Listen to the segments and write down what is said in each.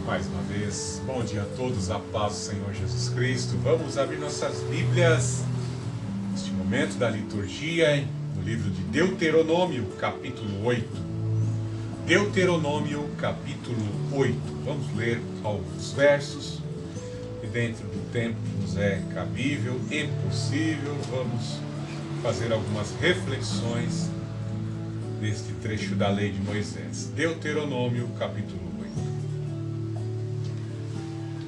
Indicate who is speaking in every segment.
Speaker 1: Mais uma vez, bom dia a todos, a paz do Senhor Jesus Cristo. Vamos abrir nossas Bíblias neste momento da liturgia, no livro de Deuteronômio, capítulo 8. Deuteronômio, capítulo 8. Vamos ler alguns versos e dentro do tempo que nos é cabível e possível, vamos fazer algumas reflexões neste trecho da lei de Moisés. Deuteronômio, capítulo 8.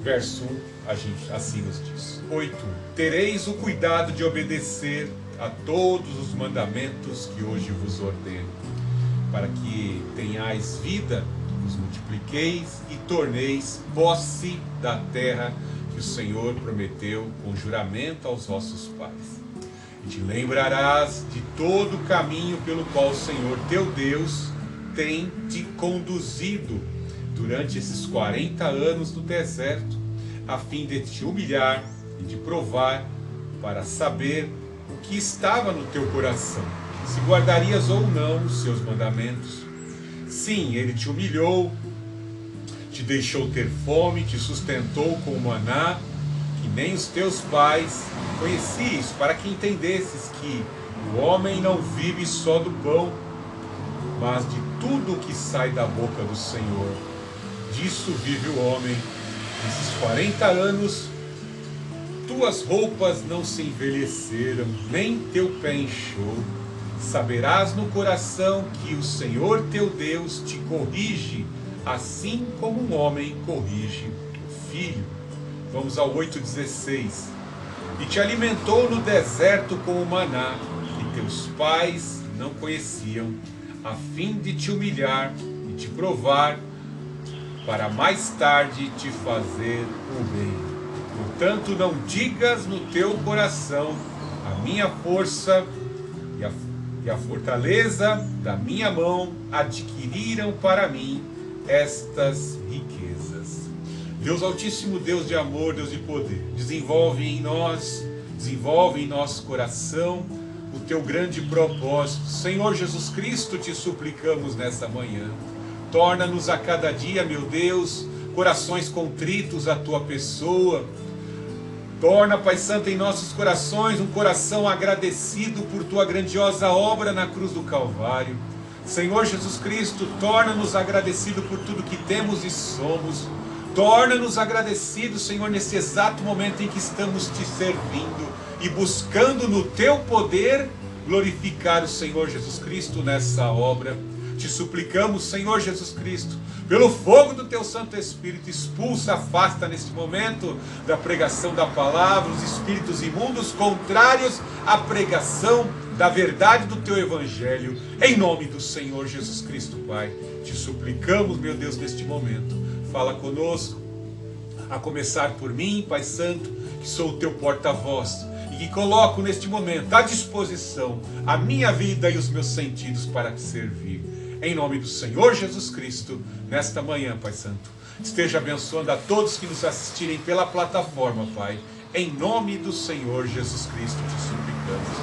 Speaker 1: Verso 1, assim nos diz. 8. Tereis o cuidado de obedecer a todos os mandamentos que hoje vos ordeno, para que tenhais vida, vos multipliqueis e torneis posse da terra que o Senhor prometeu com juramento aos vossos pais. E te lembrarás de todo o caminho pelo qual o Senhor teu Deus tem te conduzido durante esses 40 anos no deserto, a fim de te humilhar e de provar, para saber o que estava no teu coração, se guardarias ou não os seus mandamentos. Sim, ele te humilhou, te deixou ter fome, te sustentou com o maná, que nem os teus pais conhecias, para que entendesses que o homem não vive só do pão, mas de tudo o que sai da boca do Senhor. Disso vive o homem. Nesses 40 anos, tuas roupas não se envelheceram, nem teu pé inchou. Saberás no coração que o Senhor teu Deus te corrige, assim como um homem corrige o filho. Vamos ao 8,16. E te alimentou no deserto com o maná, que teus pais não conheciam, a fim de te humilhar e te provar, para mais tarde te fazer o bem. Portanto, não digas no teu coração: a minha força e a fortaleza da minha mão adquiriram para mim estas riquezas. Deus Altíssimo, Deus de amor, Deus de poder, desenvolve em nosso coração o teu grande propósito. Senhor Jesus Cristo, te suplicamos nesta manhã. Torna-nos a cada dia, meu Deus, corações contritos à tua pessoa. Torna, Pai Santo, em nossos corações um coração agradecido por tua grandiosa obra na cruz do Calvário. Senhor Jesus Cristo, torna-nos agradecidos por tudo que temos e somos. Torna-nos agradecidos, Senhor, nesse exato momento em que estamos te servindo e buscando no teu poder glorificar o Senhor Jesus Cristo nessa obra. Te suplicamos, Senhor Jesus Cristo, pelo fogo do teu Santo Espírito, expulsa, afasta neste momento da pregação da palavra os espíritos imundos contrários à pregação da verdade do teu Evangelho, em nome do Senhor Jesus Cristo, Pai. Te suplicamos, meu Deus, neste momento, fala conosco, a começar por mim, Pai Santo, que sou o teu porta-voz, e que coloco neste momento à disposição a minha vida e os meus sentidos para te servir. Em nome do Senhor Jesus Cristo, nesta manhã, Pai Santo, esteja abençoando a todos que nos assistirem pela plataforma, Pai. Em nome do Senhor Jesus Cristo te suplicamos.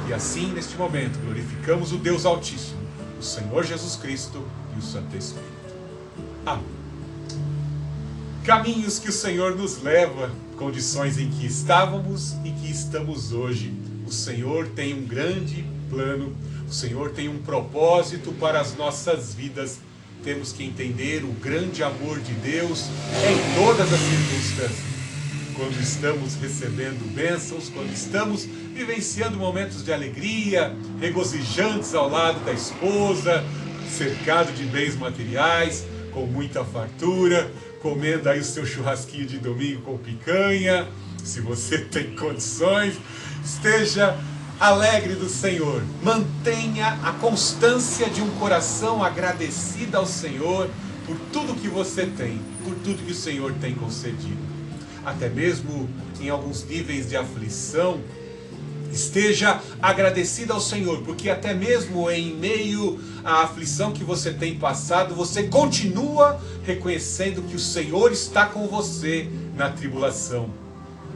Speaker 1: E assim, neste momento, glorificamos o Deus Altíssimo, o Senhor Jesus Cristo e o Santo Espírito. Amém. Caminhos que o Senhor nos leva, condições em que estávamos e que estamos hoje. O Senhor tem um grande plano. O Senhor tem um propósito para as nossas vidas. Temos que entender o grande amor de Deus em todas as circunstâncias. Quando estamos recebendo bênçãos, quando estamos vivenciando momentos de alegria, regozijantes ao lado da esposa, cercado de bens materiais, com muita fartura, comendo aí o seu churrasquinho de domingo com picanha, se você tem condições, esteja alegre do Senhor, mantenha a constância de um coração agradecido ao Senhor por tudo que você tem, por tudo que o Senhor tem concedido. Até mesmo em alguns níveis de aflição, esteja agradecido ao Senhor, porque até mesmo em meio à aflição que você tem passado, você continua reconhecendo que o Senhor está com você na tribulação,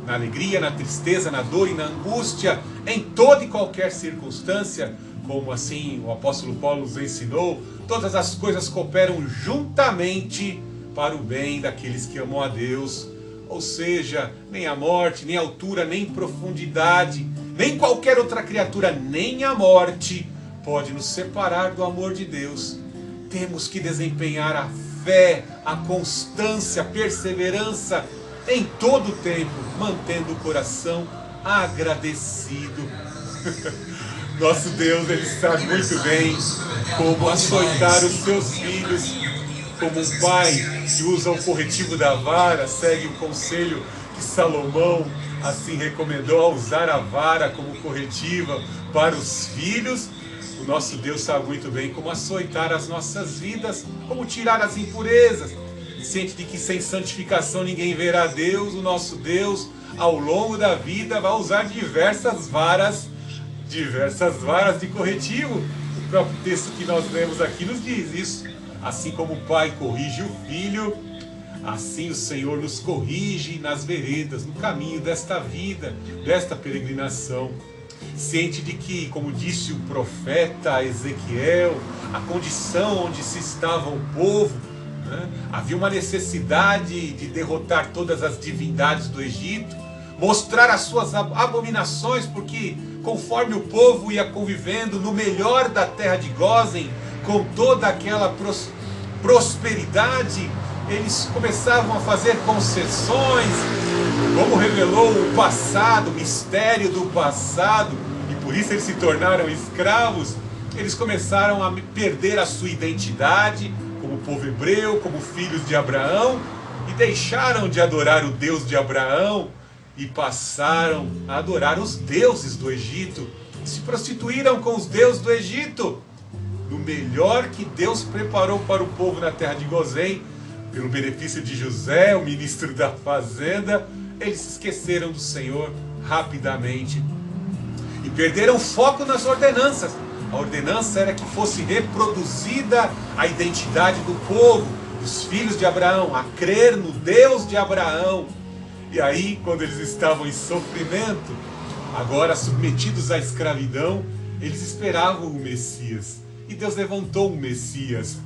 Speaker 1: na alegria, na tristeza, na dor e na angústia, em toda e qualquer circunstância, como assim o apóstolo Paulo nos ensinou, todas as coisas cooperam juntamente para o bem daqueles que amam a Deus. Ou seja, nem a morte, nem a altura, nem profundidade, nem qualquer outra criatura, nem a morte pode nos separar do amor de Deus. Temos que desempenhar a fé, a constância, a perseverança em todo o tempo, mantendo o coração agradecido. Nosso Deus, Ele sabe muito bem como açoitar os seus filhos. Como um pai que usa o corretivo da vara, segue o conselho que Salomão assim recomendou, a usar a vara como corretiva para os filhos. O nosso Deus sabe muito bem como açoitar as nossas vidas, como tirar as impurezas. Ciente de que sem santificação ninguém verá Deus, o nosso Deus, ao longo da vida, vai usar diversas varas de corretivo. O próprio texto que nós lemos aqui nos diz isso. Assim como o pai corrige o filho, assim o Senhor nos corrige nas veredas, no caminho desta vida, desta peregrinação. Ciente de que, como disse o profeta Ezequiel, a condição onde se estava o povo, né, havia uma necessidade de derrotar todas as divindades do Egito, mostrar as suas abominações, porque conforme o povo ia convivendo no melhor da terra de Gósen, com toda aquela prosperidade, eles começavam a fazer concessões, como revelou o passado, o mistério do passado, e por isso eles se tornaram escravos. Eles começaram a perder a sua identidade como povo hebreu, como filhos de Abraão, e deixaram de adorar o Deus de Abraão e passaram a adorar os deuses do Egito, se prostituíram com os deuses do Egito. No melhor que Deus preparou para o povo na terra de Gósen, pelo benefício de José, o ministro da fazenda, eles se esqueceram do Senhor rapidamente e perderam foco nas ordenanças. A ordenança era que fosse reproduzida a identidade do povo, dos filhos de Abraão, a crer no Deus de Abraão. E aí, quando eles estavam em sofrimento, agora submetidos à escravidão, eles esperavam o Messias. E Deus levantou um Messias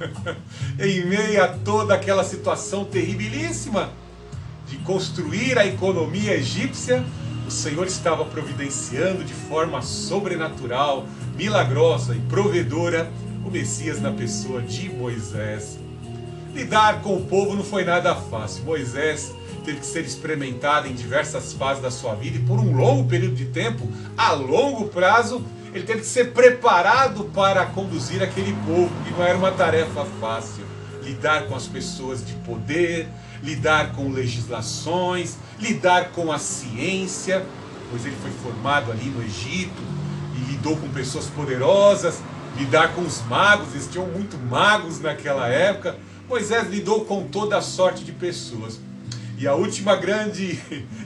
Speaker 1: em meio a toda aquela situação terribilíssima de construir a economia egípcia. O Senhor estava providenciando de forma sobrenatural, milagrosa e provedora o Messias na pessoa de Moisés. Lidar com o povo não foi nada fácil. Moisés teve que ser experimentado em diversas fases da sua vida e por um longo período de tempo, a longo prazo, ele teve que ser preparado para conduzir aquele povo, que não era uma tarefa fácil. Lidar com as pessoas de poder, lidar com legislações, lidar com a ciência, pois ele foi formado ali no Egito e lidou com pessoas poderosas, lidar com os magos, existiam muito magos naquela época. Moisés lidou com toda a sorte de pessoas. E a última grande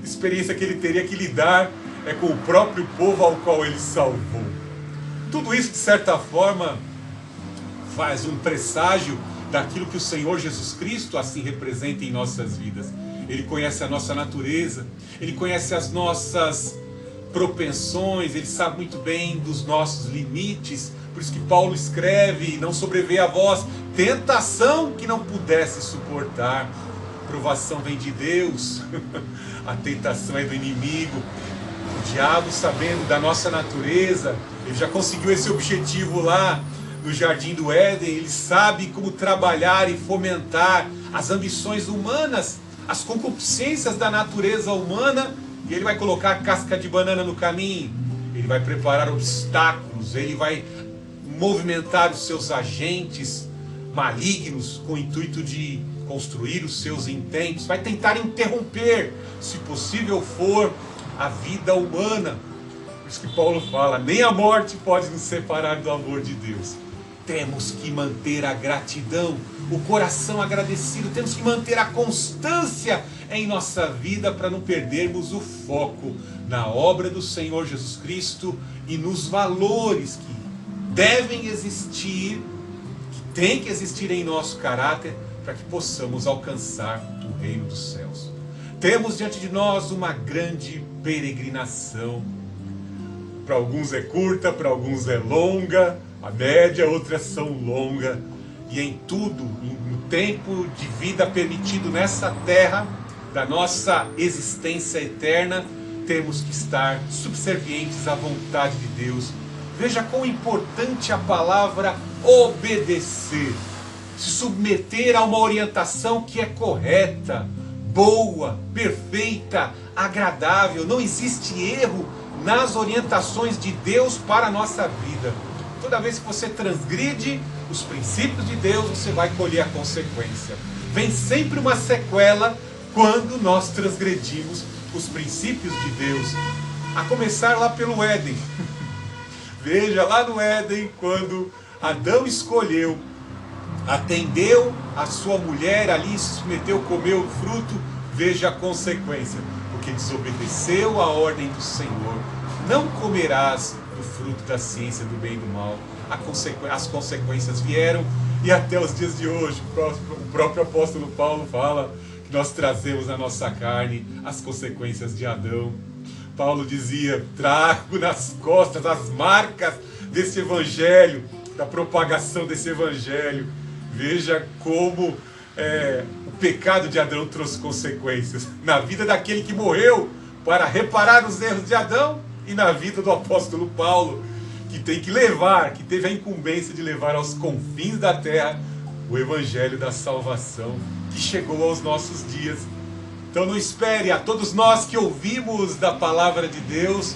Speaker 1: experiência que ele teria que lidar é com o próprio povo ao qual ele salvou. Tudo isso, de certa forma, faz um presságio daquilo que o Senhor Jesus Cristo assim representa em nossas vidas. Ele conhece a nossa natureza, Ele conhece as nossas propensões, Ele sabe muito bem dos nossos limites. Por isso que Paulo escreve: não sobreveio a vós tentação que não pudesse suportar. Provação vem de Deus, a tentação é do inimigo. O diabo, sabendo da nossa natureza, ele já conseguiu esse objetivo lá no Jardim do Éden. Ele sabe como trabalhar e fomentar as ambições humanas, as concupiscências da natureza humana, e ele vai colocar casca de banana no caminho, ele vai preparar obstáculos, ele vai movimentar os seus agentes malignos com o intuito de construir os seus intentos, vai tentar interromper, se possível for, a vida humana. Por isso que Paulo fala: nem a morte pode nos separar do amor de Deus. Temos que manter a gratidão, o coração agradecido, temos que manter a constância em nossa vida para não perdermos o foco na obra do Senhor Jesus Cristo e nos valores que devem existir, que tem que existir em nosso caráter para que possamos alcançar o reino dos céus. Temos diante de nós uma grande peregrinação. Para alguns é curta, para alguns é longa, a média, outras são longas. e em tudo, no tempo de vida permitido nessa terra, da nossa existência eterna, temos que estar subservientes à vontade de Deus. Veja quão importante a palavra obedecer. Se submeter a uma orientação que é correta, boa, perfeita, agradável. Não existe erro nas orientações de Deus para a nossa vida. Toda vez que você transgride os princípios de Deus, você vai colher a consequência. Vem sempre uma sequela quando nós transgredimos os princípios de Deus. A começar lá pelo Éden. Veja, lá no Éden, quando Adão escolheu, atendeu a sua mulher ali, se submeteu, comeu o fruto, veja a consequência. Porque desobedeceu a ordem do Senhor. Não comerás do fruto da ciência do bem e do mal. As consequências vieram, e até os dias de hoje, o próprio apóstolo Paulo fala que nós trazemos na nossa carne as consequências de Adão. Paulo dizia: trago nas costas as marcas desse evangelho, da propagação desse evangelho. Veja como o pecado de Adão trouxe consequências na vida daquele que morreu para reparar os erros de Adão, e na vida do apóstolo Paulo, que teve a incumbência de levar aos confins da terra o evangelho da salvação, que chegou aos nossos dias. Então não espere, a todos nós que ouvimos da palavra de Deus,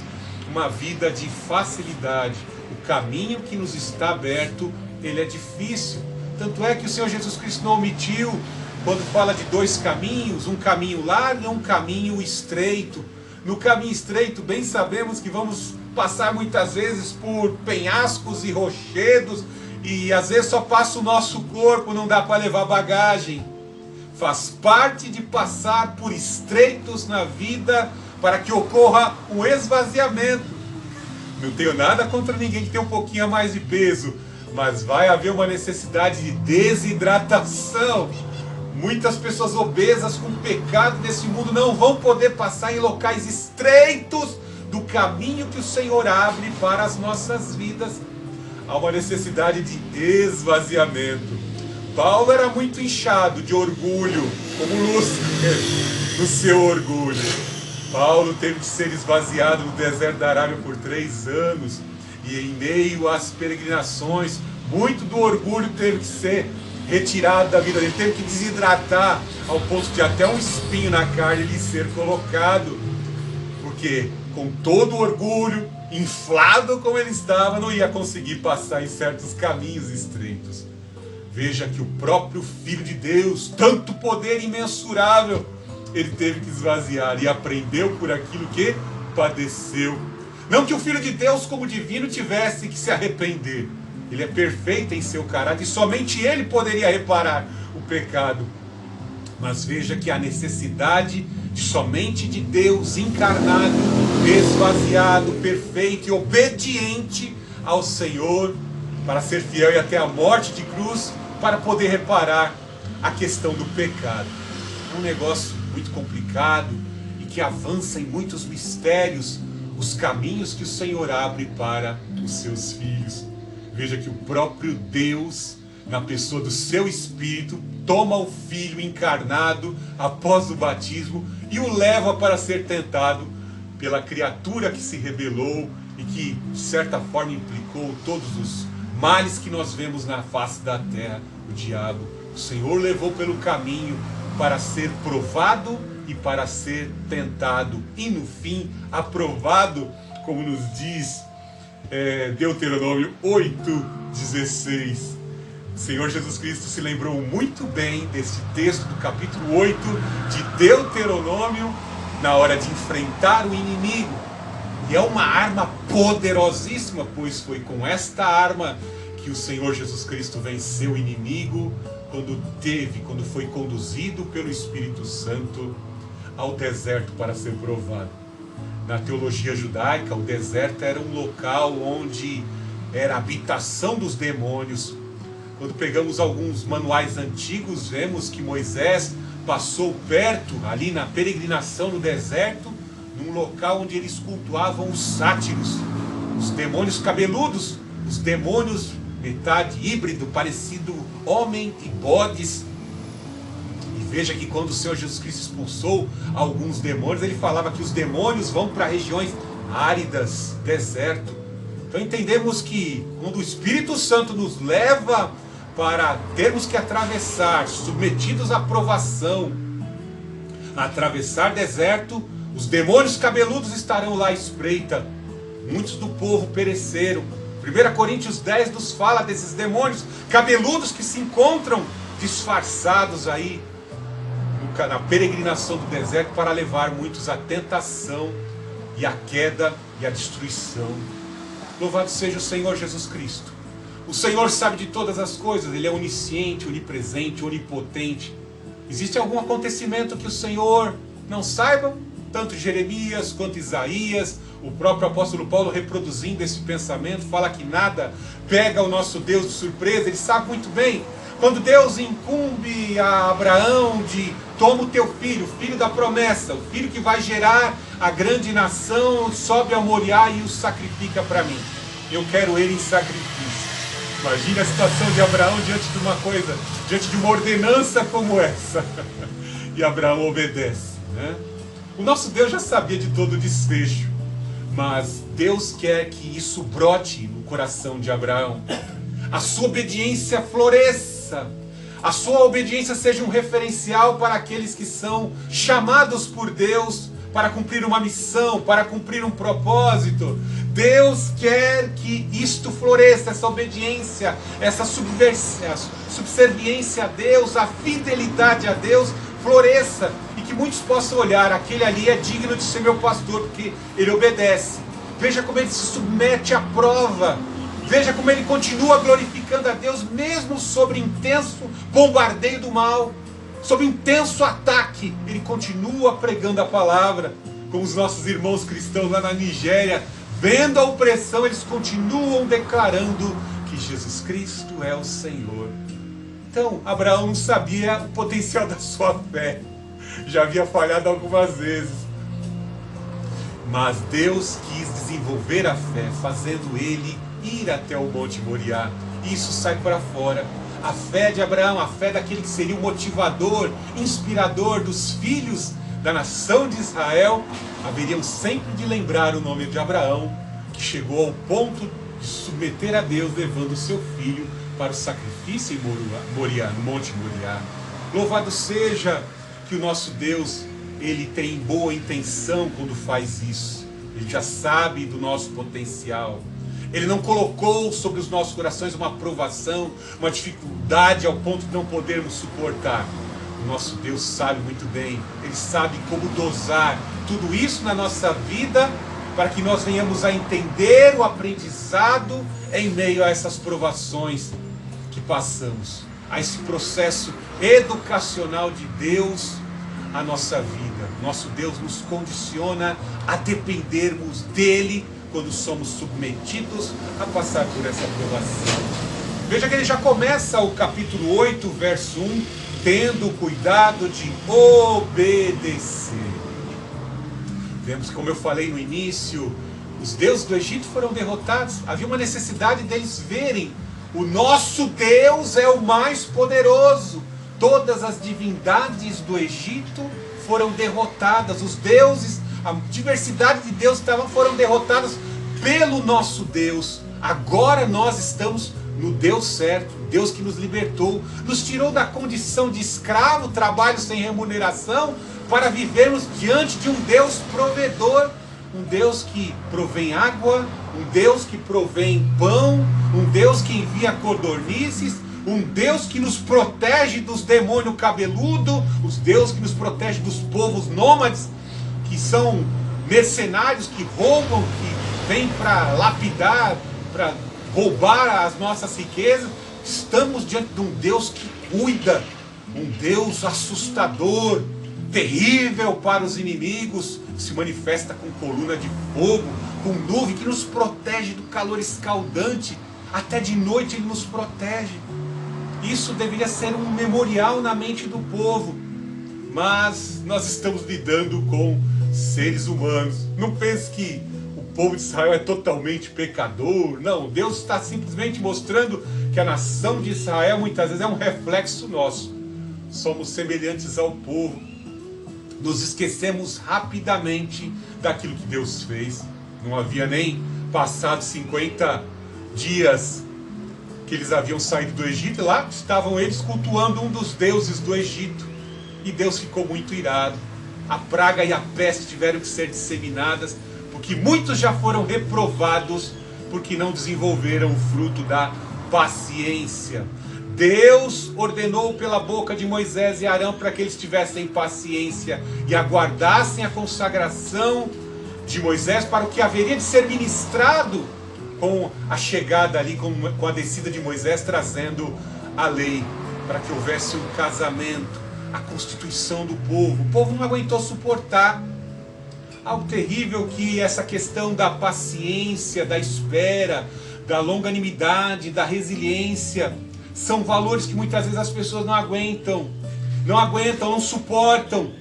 Speaker 1: uma vida de facilidade. O caminho que nos está aberto, ele é difícil. Tanto é que o Senhor Jesus Cristo não omitiu, quando fala de dois caminhos, um caminho largo e um caminho estreito. No caminho estreito, bem sabemos que vamos passar muitas vezes por penhascos e rochedos, e às vezes só passa o nosso corpo, não dá para levar bagagem. Faz parte de passar por estreitos na vida para que ocorra um esvaziamento. Não tenho nada contra ninguém que tem um pouquinho a mais de peso, mas vai haver uma necessidade de desidratação. Muitas pessoas obesas com o pecado desse mundo não vão poder passar em locais estreitos do caminho que o Senhor abre para as nossas vidas. Há uma necessidade de esvaziamento. Paulo era muito inchado de orgulho, como Lúcifer, no seu orgulho. Paulo teve que ser esvaziado no deserto da Arábia por 3 anos, e em meio às peregrinações, muito do orgulho teve que ser retirado da vida dele, teve que desidratar, ao ponto de até um espinho na carne lhe ser colocado, porque com todo o orgulho, inflado como ele estava, não ia conseguir passar em certos caminhos estreitos. Veja que o próprio Filho de Deus, tanto poder imensurável, ele teve que esvaziar e aprendeu por aquilo que padeceu. Não que o Filho de Deus, como divino, tivesse que se arrepender. Ele é perfeito em seu caráter e somente ele poderia reparar o pecado. Mas veja que a necessidade de somente de Deus encarnado, esvaziado, perfeito e obediente ao Senhor, para ser fiel e até a morte de cruz, para poder reparar a questão do pecado. É um negócio muito complicado e que avança em muitos mistérios, os caminhos que o Senhor abre para os seus filhos. Veja que o próprio Deus, na pessoa do seu Espírito, toma o Filho encarnado após o batismo e o leva para ser tentado pela criatura que se rebelou e que, de certa forma, implicou todos os males que nós vemos na face da terra, o diabo. O Senhor levou pelo caminho para ser provado e para ser tentado, e no fim aprovado, como nos diz Deuteronômio 8,16. O Senhor Jesus Cristo se lembrou muito bem desse texto do capítulo 8 de Deuteronômio na hora de enfrentar o inimigo. E é uma arma poderosíssima, pois foi com esta arma que o Senhor Jesus Cristo venceu o inimigo quando foi conduzido pelo Espírito Santo ao deserto para ser provado. Na teologia judaica, o deserto era um local onde era a habitação dos demônios. Quando pegamos alguns manuais antigos, vemos que Moisés passou perto, ali na peregrinação no deserto, num local onde eles cultuavam os sátiros, os demônios cabeludos, os demônios metade híbrido, parecido homem e bodes. E veja que quando o Senhor Jesus Cristo expulsou alguns demônios, ele falava que os demônios vão para regiões áridas, deserto. Então entendemos que quando o Espírito Santo nos leva para termos que atravessar, submetidos à provação, atravessar deserto, os demônios cabeludos estarão lá à espreita. Muitos do povo pereceram. 1 Coríntios 10 nos fala desses demônios cabeludos que se encontram disfarçados aí na peregrinação do deserto para levar muitos à tentação e à queda e à destruição. Louvado seja o Senhor Jesus Cristo. O Senhor sabe de todas as coisas, Ele é onisciente, onipresente, onipotente. Existe algum acontecimento que o Senhor não saiba? Tanto Jeremias quanto Isaías, o próprio apóstolo Paulo reproduzindo esse pensamento, fala que nada pega o nosso Deus de surpresa. Ele sabe muito bem, quando Deus incumbe a Abraão de toma o teu filho, o filho da promessa, o filho que vai gerar a grande nação, sobe a Moriá e o sacrifica para mim. Eu quero ele em sacrifício. Imagina a situação de Abraão diante de uma coisa, diante de uma ordenança como essa. E Abraão obedece, né? O nosso Deus já sabia de todo o desfecho, mas Deus quer que isso brote no coração de Abraão. A sua obediência floresça. A sua obediência seja um referencial para aqueles que são chamados por Deus para cumprir uma missão, para cumprir um propósito. Deus quer que isto floresça, essa obediência, essa subserviência a Deus, a fidelidade a Deus floresça. E que muitos possam olhar, aquele ali é digno de ser meu pastor, porque ele obedece. Veja como ele se submete à prova. Veja como ele continua glorificando a Deus, mesmo sobre intenso bombardeio do mal, sob intenso ataque. Ele continua pregando a palavra, como os nossos irmãos cristãos lá na Nigéria, vendo a opressão, eles continuam declarando que Jesus Cristo é o Senhor. Então, Abraão não sabia o potencial da sua fé, já havia falhado algumas vezes, mas Deus quis desenvolver a fé, fazendo ele ir até o Monte Moriá. Isso sai para fora. A fé de Abraão, a fé daquele que seria o motivador, inspirador dos filhos da nação de Israel, haveriam sempre de lembrar o nome de Abraão, que chegou ao ponto de submeter a Deus, levando o seu filho para o sacrifício em Moriá, no Monte Moriá. Louvado seja que o nosso Deus, Ele tem boa intenção quando faz isso. Ele já sabe do nosso potencial. Ele não colocou sobre os nossos corações uma provação, uma dificuldade ao ponto de não podermos suportar. O nosso Deus sabe muito bem, Ele sabe como dosar tudo isso na nossa vida, para que nós venhamos a entender o aprendizado em meio a essas provações que passamos, a esse processo educacional de Deus a nossa vida. Nosso Deus nos condiciona a dependermos dEle quando somos submetidos a passar por essa provação. Veja que ele já começa o capítulo 8, verso 1, tendo cuidado de obedecer. Vemos que, como eu falei no início, os deuses do Egito foram derrotados. Havia uma necessidade deles verem: o nosso Deus é o mais poderoso. Todas as divindades do Egito foram derrotadas. Os deuses, a diversidade de deuses foram derrotadas pelo nosso Deus. Agora nós estamos no Deus certo, Deus que nos libertou, nos tirou da condição de escravo, trabalho sem remuneração, para vivermos diante de um Deus provedor, um Deus que provém água, um Deus que provém pão, um Deus que envia codornizes, um Deus que nos protege dos demônios cabeludos, os Deus que nos protege dos povos nômades, que são mercenários, que roubam, que vêm para lapidar, para roubar as nossas riquezas. Estamos diante de um Deus que cuida, um Deus assustador, terrível para os inimigos, que se manifesta com coluna de fogo, com nuvem, que nos protege do calor escaldante. Até de noite Ele nos protege. Isso deveria ser um memorial na mente do povo. Mas nós estamos lidando com seres humanos. Não pense que o povo de Israel é totalmente pecador. Não, Deus está simplesmente mostrando que a nação de Israel muitas vezes é um reflexo nosso. Somos semelhantes ao povo. Nos esquecemos rapidamente daquilo que Deus fez. Não havia nem passado 50 dias que eles haviam saído do Egito, e lá estavam eles cultuando um dos deuses do Egito. E Deus ficou muito irado. A praga e a peste tiveram que ser disseminadas, porque muitos já foram reprovados, porque não desenvolveram o fruto da paciência. Deus ordenou pela boca de Moisés e Arão para que eles tivessem paciência e aguardassem a consagração de Moisés para o que haveria de ser ministrado com a chegada ali, com a descida de Moisés, trazendo a lei, para que houvesse um casamento, a constituição do povo. O povo não aguentou suportar. Algo terrível que essa questão da paciência, da espera, da longanimidade, da resiliência, são valores que muitas vezes as pessoas não aguentam, não suportam.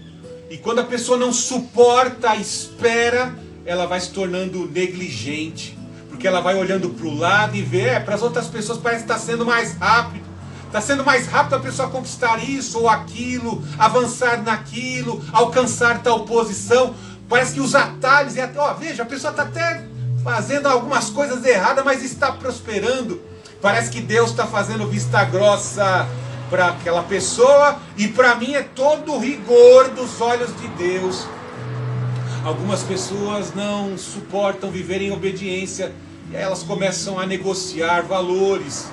Speaker 1: E quando a pessoa não suporta a espera, ela vai se tornando negligente, porque ela vai olhando para o lado e vê, para as outras pessoas parece que está sendo mais rápido. Está sendo mais rápido a pessoa conquistar isso ou aquilo, avançar naquilo, alcançar tal posição. Parece que os atalhos, veja, a pessoa está até fazendo algumas coisas erradas, mas está prosperando. Parece que Deus está fazendo vista grossa para aquela pessoa, e para mim é todo o rigor dos olhos de Deus. Algumas pessoas não suportam viver em obediência, e aí elas começam a negociar valores,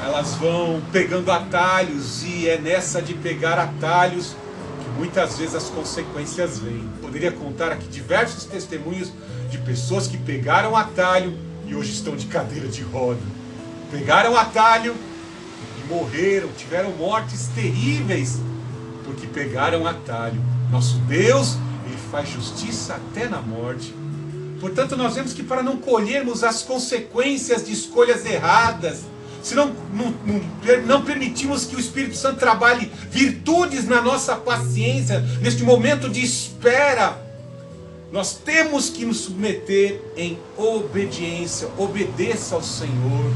Speaker 1: elas vão pegando atalhos, e é nessa de pegar atalhos que muitas vezes as consequências vêm. Poderia contar aqui diversos testemunhos de pessoas que pegaram atalho e hoje estão de cadeira de roda. Pegaram atalho e morreram, tiveram mortes terríveis, porque pegaram atalho. Nosso Deus, Ele faz justiça até na morte. Portanto, nós vemos que para não colhermos as consequências de escolhas erradas, se não permitimos que o Espírito Santo trabalhe virtudes na nossa paciência, neste momento de espera, nós temos que nos submeter em obediência. Obedeça ao Senhor.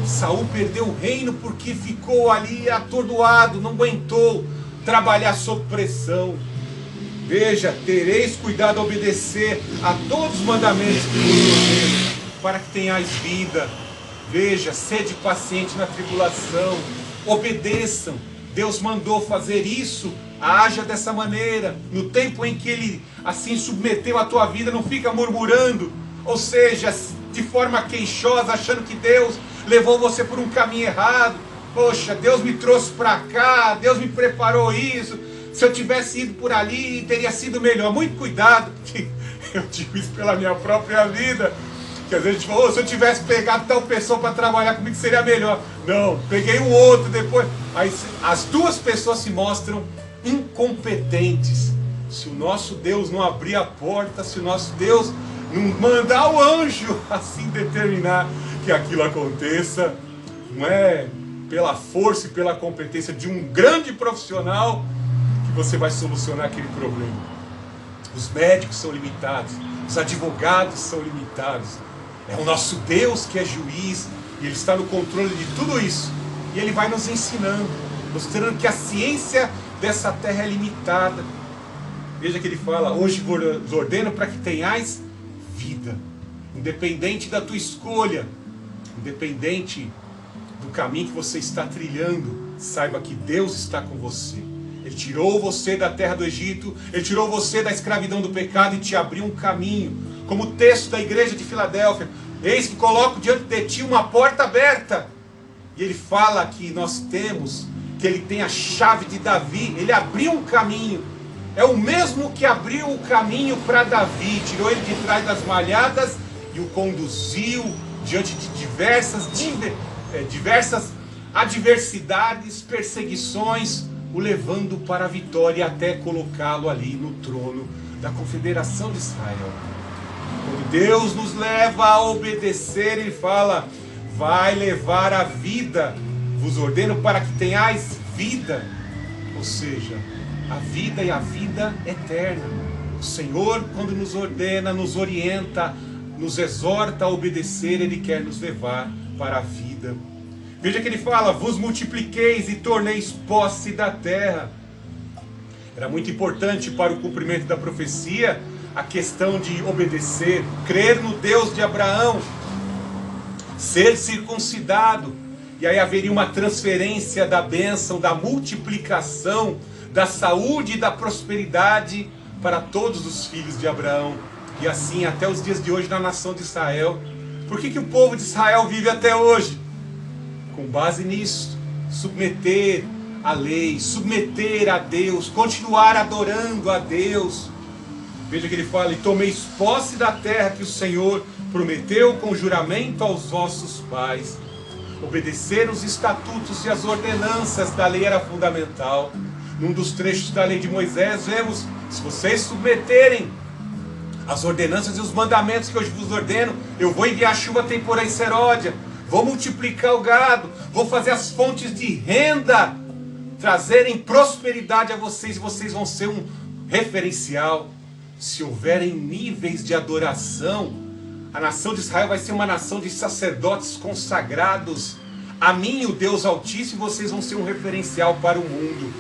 Speaker 1: Saul perdeu o reino porque ficou ali atordoado, não aguentou trabalhar sob pressão. Veja, tereis cuidado a obedecer a todos os mandamentos que vos ordeno, para que tenhais vida. Veja, sede paciente na tribulação, obedeçam. Deus mandou fazer isso, haja dessa maneira. No tempo em que Ele assim submeteu a tua vida, não fica murmurando, ou seja, de forma queixosa, achando que Deus levou você por um caminho errado. Poxa, Deus me trouxe para cá, Deus me preparou isso. Se eu tivesse ido por ali, teria sido melhor. Muito cuidado, porque eu digo isso pela minha própria vida. Que às vezes a gente fala, se eu tivesse pegado tal pessoa para trabalhar comigo, seria melhor. Não, peguei um outro depois. Aí as duas pessoas se mostram incompetentes. Se o nosso Deus não abrir a porta, se o nosso Deus não mandar o anjo assim determinar que aquilo aconteça, não é pela força e pela competência de um grande profissional que você vai solucionar aquele problema. Os médicos são limitados, os advogados são limitados. É o nosso Deus que é juiz, e Ele está no controle de tudo isso. E Ele vai nos ensinando, mostrando que a ciência dessa terra é limitada. Veja que Ele fala, hoje vos ordeno para que tenhais vida. Independente da tua escolha, independente do caminho que você está trilhando, saiba que Deus está com você. Ele tirou você da terra do Egito, Ele tirou você da escravidão do pecado e te abriu um caminho. Como o texto da igreja de Filadélfia, eis que coloco diante de ti uma porta aberta. E ele fala que nós temos, que ele tem a chave de Davi, ele abriu um caminho. É o mesmo que abriu o caminho para Davi, tirou ele de trás das malhadas e o conduziu diante de diversas adversidades, perseguições, o levando para a vitória até colocá-lo ali no trono da confederação de Israel. Quando Deus nos leva a obedecer, Ele fala, vai levar a vida, vos ordeno para que tenhais vida, ou seja, a vida e a vida eterna. O Senhor, quando nos ordena, nos orienta, nos exorta a obedecer, Ele quer nos levar para a vida. Veja que ele fala: vos multipliqueis e torneis posse da terra. Era muito importante para o cumprimento da profecia a questão de obedecer, crer no Deus de Abraão, ser circuncidado. E aí haveria uma transferência da bênção, da multiplicação, da saúde e da prosperidade para todos os filhos de Abraão. E assim até os dias de hoje na nação de Israel. Por que o povo de Israel vive até hoje? Com base nisso, submeter a lei, submeter a Deus, continuar adorando a Deus. Veja que ele fala: e tomeis posse da terra que o Senhor prometeu com juramento aos vossos pais. Obedecer os estatutos e as ordenanças da lei era fundamental. Num dos trechos da lei de Moisés, vemos: se vocês submeterem as ordenanças e os mandamentos que hoje vos ordeno, eu vou enviar chuva temporã e seródia, vou multiplicar o gado, vou fazer as fontes de renda trazerem prosperidade a vocês, e vocês vão ser um referencial. Se houverem níveis de adoração, a nação de Israel vai ser uma nação de sacerdotes consagrados a mim, o Deus Altíssimo, e vocês vão ser um referencial para o mundo.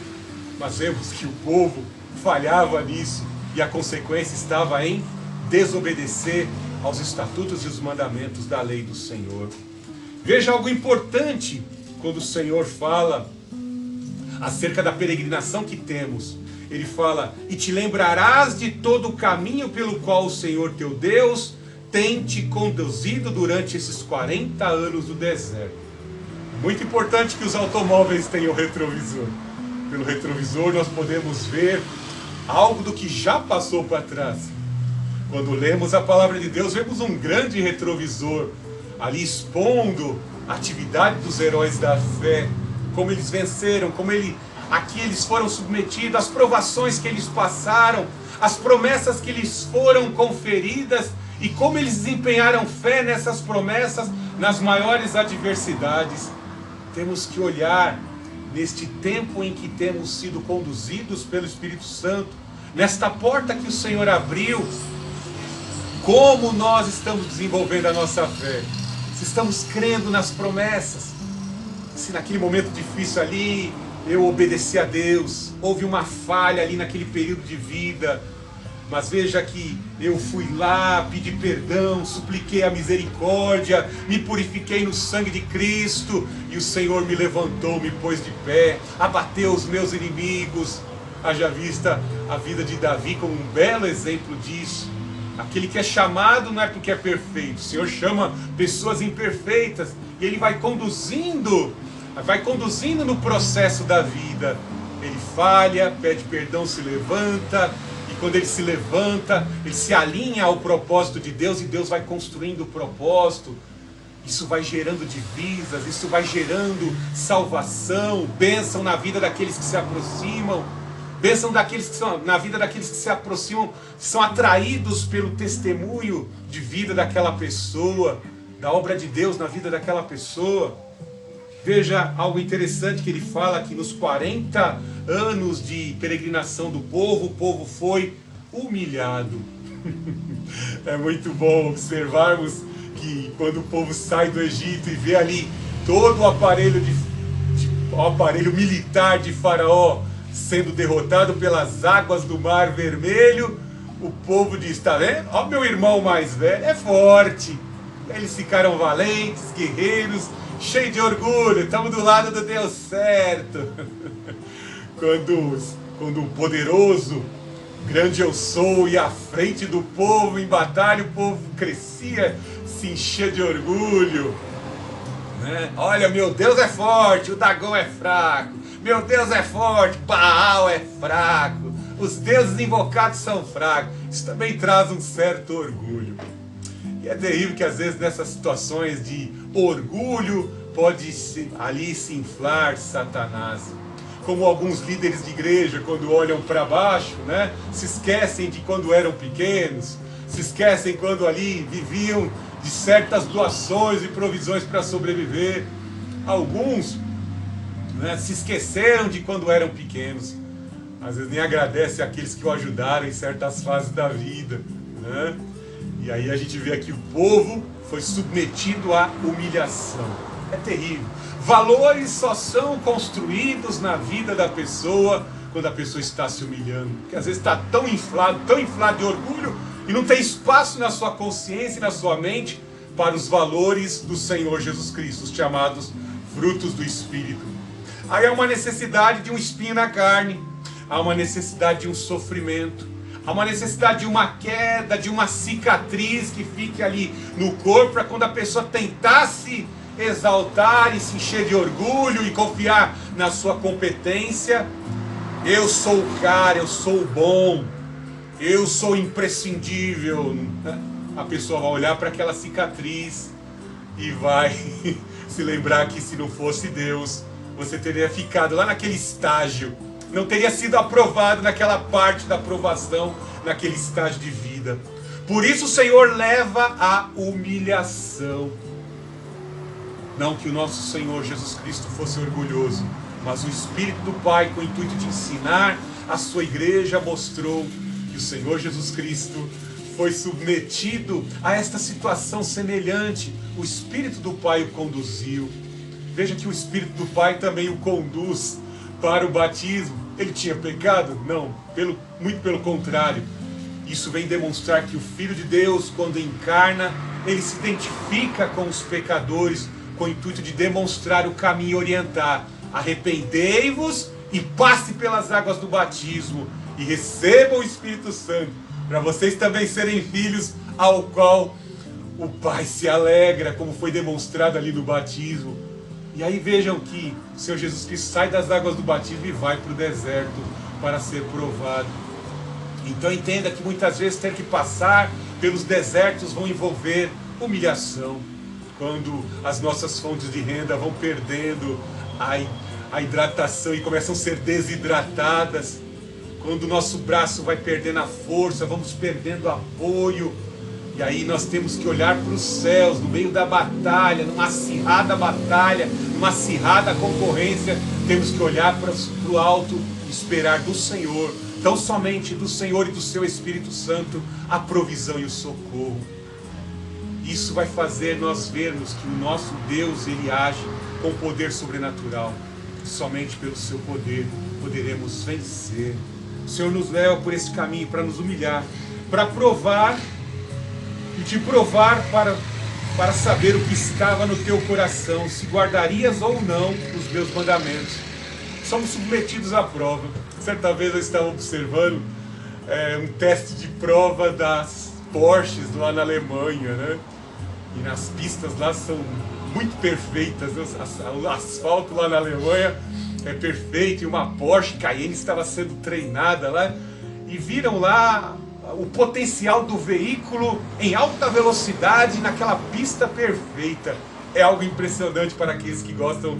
Speaker 1: Mas vemos que o povo falhava nisso, e a consequência estava em desobedecer aos estatutos e os mandamentos da lei do Senhor. Veja algo importante quando o Senhor fala acerca da peregrinação que temos. Ele fala: e te lembrarás de todo o caminho pelo qual o Senhor teu Deus tem te conduzido durante esses 40 anos do deserto. Muito importante que os automóveis tenham retrovisor. Pelo retrovisor nós podemos ver algo do que já passou para trás. Quando lemos a palavra de Deus, vemos um grande retrovisor ali expondo a atividade dos heróis da fé, como eles venceram, como aqui eles foram submetidos, as provações que eles passaram, as promessas que lhes foram conferidas e como eles desempenharam fé nessas promessas nas maiores adversidades. Temos que olhar neste tempo em que temos sido conduzidos pelo Espírito Santo, nesta porta que o Senhor abriu, como nós estamos desenvolvendo a nossa fé, se estamos crendo nas promessas, se naquele momento difícil ali eu obedeci a Deus, houve uma falha ali naquele período de vida, mas veja que eu fui lá, pedi perdão, supliquei a misericórdia, me purifiquei no sangue de Cristo, e o Senhor me levantou, me pôs de pé, abateu os meus inimigos. Haja vista a vida de Davi como um belo exemplo disso. Aquele que é chamado não é porque é perfeito, o Senhor chama pessoas imperfeitas, e Ele vai conduzindo no processo da vida. Ele falha, pede perdão, se levanta, e quando ele se levanta, ele se alinha ao propósito de Deus, e Deus vai construindo o propósito. Isso vai gerando divisas, isso vai gerando salvação, bênção na vida daqueles que se aproximam, bênção na vida daqueles que se aproximam, são atraídos pelo testemunho de vida daquela pessoa, da obra de Deus na vida daquela pessoa. Veja algo interessante que ele fala que nos 40 anos de peregrinação do povo, o povo foi humilhado. É muito bom observarmos que quando o povo sai do Egito e vê ali todo o aparelho militar de Faraó sendo derrotado pelas águas do Mar Vermelho, o povo diz: tá vendo? Ó, meu irmão mais velho é forte. Eles ficaram valentes, guerreiros, cheios de orgulho, estamos do lado do Deus certo. Quando o poderoso, grande eu sou, ia à frente do povo em batalha, o povo crescia, se enchia de orgulho, né? Olha, meu Deus é forte, o Dagom é fraco. Meu Deus é forte, Baal é fraco. Os deuses invocados são fracos. Isso também traz um certo orgulho. E é terrível que às vezes nessas situações de orgulho pode ali se inflar Satanás. Como alguns líderes de igreja, quando olham para baixo, né, se esquecem de quando eram pequenos, se esquecem quando ali viviam de certas doações e provisões para sobreviver. Alguns, né, se esqueceram de quando eram pequenos. Às vezes nem agradece àqueles que o ajudaram em certas fases da vida, né? E aí a gente vê aqui o povo foi submetido à humilhação. É terrível. Valores só são construídos na vida da pessoa quando a pessoa está se humilhando. Porque às vezes está tão inflado de orgulho e não tem espaço na sua consciência e na sua mente para os valores do Senhor Jesus Cristo, os chamados frutos do Espírito. Aí há uma necessidade de um espinho na carne, há uma necessidade de um sofrimento, há uma necessidade de uma queda, de uma cicatriz que fique ali no corpo, para quando a pessoa tentar se exaltar e se encher de orgulho e confiar na sua competência, eu sou o cara, eu sou o bom, eu sou imprescindível. A pessoa vai olhar para aquela cicatriz e vai se lembrar que se não fosse Deus, você teria ficado lá naquele estágio, não teria sido aprovado naquela parte da aprovação, naquele estágio de vida. Por isso o Senhor leva a humilhação. Não que o nosso Senhor Jesus Cristo fosse orgulhoso, mas o Espírito do Pai, com o intuito de ensinar a sua igreja, mostrou que o Senhor Jesus Cristo foi submetido a esta situação semelhante. O Espírito do Pai o conduziu. Veja que o Espírito do Pai também o conduz para o batismo. Ele tinha pecado? Não, muito pelo contrário. Isso vem demonstrar que o Filho de Deus, quando encarna, ele se identifica com os pecadores, com o intuito de demonstrar o caminho e orientar. Arrependei-vos e passe pelas águas do batismo e recebam o Espírito Santo, para vocês também serem filhos ao qual o Pai se alegra, como foi demonstrado ali no batismo. E aí vejam que o Senhor Jesus Cristo sai das águas do batismo e vai para o deserto para ser provado. Então entenda que muitas vezes ter que passar pelos desertos vão envolver humilhação. Quando as nossas fontes de renda vão perdendo a hidratação e começam a ser desidratadas, quando o nosso braço vai perdendo a força, vamos perdendo apoio, e aí nós temos que olhar para os céus, no meio da batalha, numa acirrada batalha, numa acirrada concorrência, temos que olhar para o alto e esperar do Senhor, tão somente do Senhor e do seu Espírito Santo, a provisão e o socorro. Isso vai fazer nós vermos que o nosso Deus, ele age com poder sobrenatural. Somente pelo seu poder poderemos vencer. O Senhor nos leva por esse caminho para nos humilhar, para provar e te provar para saber o que estava no teu coração, se guardarias ou não os meus mandamentos. Somos submetidos à prova. Certa vez eu estava observando um teste de prova das Porsches lá na Alemanha, né? E nas pistas lá são muito perfeitas, né? O asfalto lá na Alemanha é perfeito, e uma Porsche Cayenne estava sendo treinada lá, e viram lá o potencial do veículo em alta velocidade naquela pista perfeita. É algo impressionante para aqueles que gostam